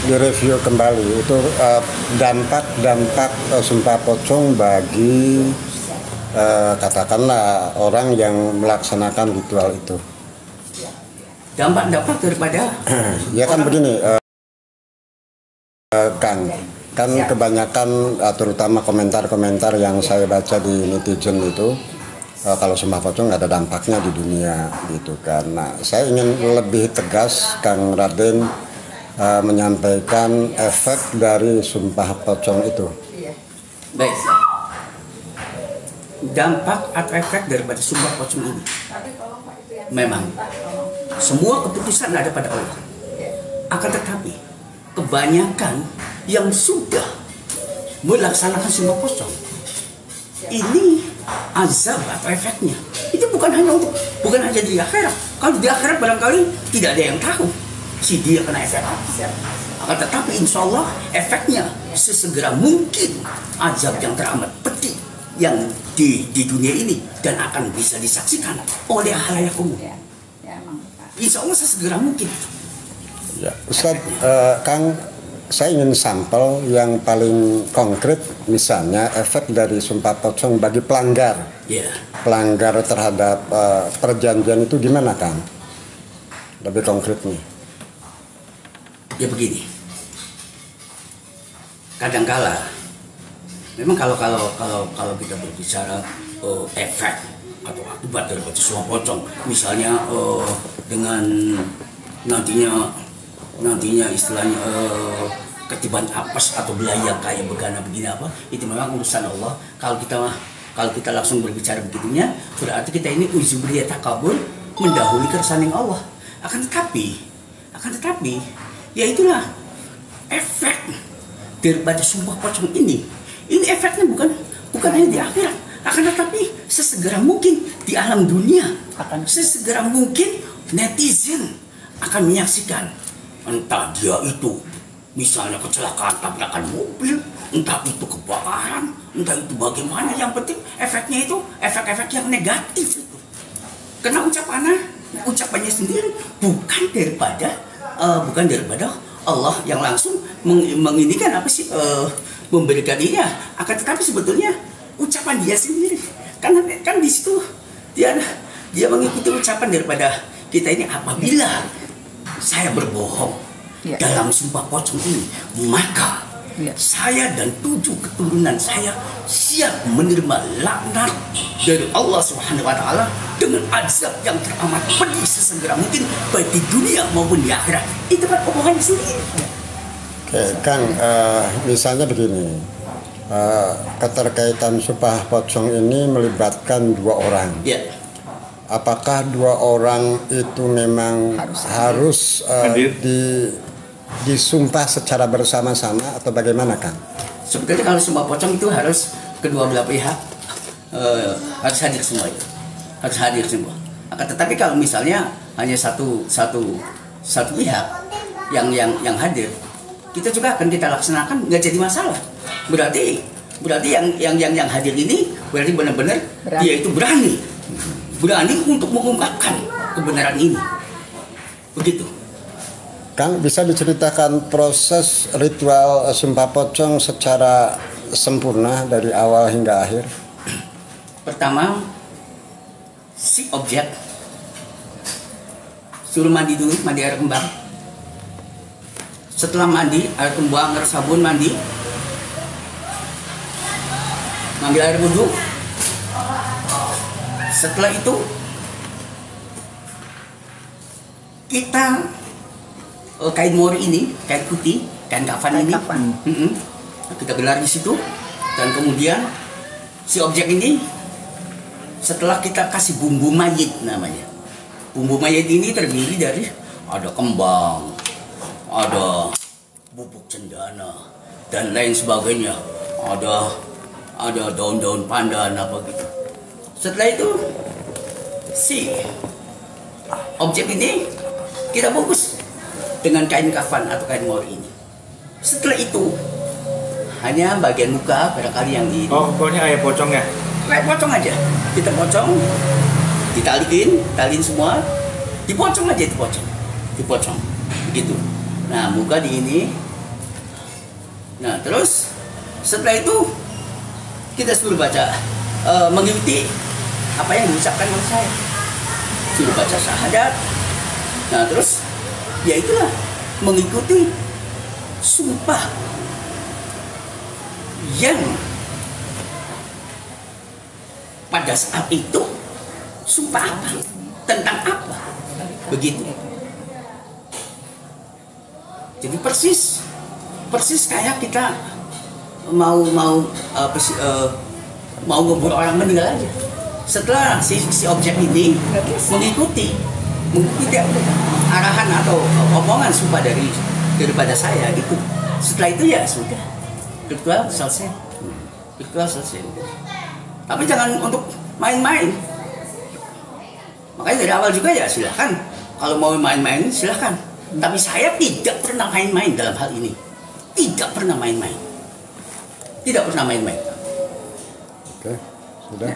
direview kembali itu dampak sumpah pocong bagi katakanlah orang yang melaksanakan ritual itu. Dampak daripada ya kan begini, Kang, kan kebanyakan terutama komentar-komentar yang saya baca di netizen itu kalau sumpah pocong nggak ada dampaknya di dunia gitu kan. Nah, saya ingin lebih tegas Kang Raden menyampaikan efek dari sumpah pocong itu. Baik. Dampak atau efek daripada sumpah pocong ini, memang semua keputusan ada pada Allah. Akan tetapi kebanyakan yang sudah melaksanakan sumpah pocong ini azab atau efeknya itu bukan hanya di akhirat. Kalau di akhirat barangkali tidak ada yang tahu si dia kena efek apa. Akan tetapi insya Allah efeknya sesegera mungkin azab yang teramat pedih yang di dunia ini dan akan bisa disaksikan oleh halayak umum. Insya Allah sesegera mungkin. Ya, Ustaz, Kang, saya ingin sampel yang paling konkret, misalnya efek dari sumpah pocong bagi pelanggar. Pelanggar terhadap perjanjian itu gimana, Kang? Lebih konkretnya. Ya begini. Kadangkala memang kalau kita berbicara efek atau akibat dari sumpah pocong, misalnya dengan nantinya istilahnya ketiban apes atau belayang kayak begana begini apa, itu memang urusan Allah. Kalau kita langsung berbicara begitunya, berarti kita ini uzubriyah takabur mendahului keresahan Allah. Akan tetapi ya itulah efek daripada sumpah pocong ini. Ini efeknya bukan hanya di akhirat, akan tetapi sesegera mungkin di alam dunia, sesegera mungkin netizen akan menyaksikan. Entah dia itu misalnya kecelakaan tabrakan mobil, entah itu kebakaran, entah itu bagaimana, yang penting efeknya itu efek-efek yang negatif itu. Karena ucapannya sendiri bukan daripada Allah yang langsung menginikan memberikan ini, akan tetapi sebetulnya ucapan dia sendiri. Kan di situ dia mengikuti ucapan daripada kita ini. Apabila saya berbohong dalam sumpah pocong ini, maka saya dan 7 keturunan saya siap menerima laknat dari Allah Subhanahu wa Ta'ala dengan azab yang teramat pedih sesegera mungkin, baik di dunia maupun di akhirat. Itu kan omongannya sendiri. Oke, Kang, misalnya begini, keterkaitan sumpah pocong ini melibatkan 2 orang. Apakah 2 orang itu memang harus disumpah secara bersama-sama atau bagaimana, Kang? Sebetulnya kalau sumpah pocong itu harus kedua belah pihak harus hadir semua itu. Harus hadir semua. Akan tetapi kalau misalnya hanya satu pihak yang hadir, kita juga akan kita laksanakan, nggak jadi masalah. Berarti yang hadir ini berarti benar-benar dia itu berani untuk mengungkapkan kebenaran ini. Begitu. Kang, bisa diceritakan proses ritual sumpah pocong secara sempurna dari awal hingga akhir? Pertama, si objek suruh mandi dulu, mandi air kembang. Setelah mandi air kembang, air sabun, mandi, ngambil air wudhu. Setelah itu kita kain mori ini, kain putih, kain kafan ini, kita gelar di situ, dan kemudian si objek ini setelah kita kasih bumbu mayit namanya. Bumbu mayit ini terdiri dari ada kembang, ada bubuk cendana dan lain sebagainya, ada daun-daun pandan apa gitu. Setelah itu si objek ini kita bungkus dengan kain kafan atau kain mori ini. Setelah itu hanya bagian muka barangkali yang ini. Oh, pokoknya kayak pocong ya? Kayak pocong aja. Kita pocong, ditaliin semua, dipocong aja, dipocong, begitu. Nah, buka di ini. Nah, terus setelah itu kita suruh baca, mengikuti apa yang diucapkan oleh saya. Suruh baca syahadat. Nah, terus ya itulah, mengikuti sumpah yang pada saat itu sumpah apa, tentang apa, begitu. Jadi persis kayak kita mau ngubur orang meninggal aja. Setelah si objek ini mengikuti arahan atau omongan sumpah daripada saya gitu. Setelah itu ya sudah, ritual selesai. Tapi jangan untuk main-main. Makanya dari awal juga ya silahkan. Kalau mau main-main silahkan. Tapi saya tidak pernah main-main dalam hal ini. Tidak pernah main-main. Oke, sudah.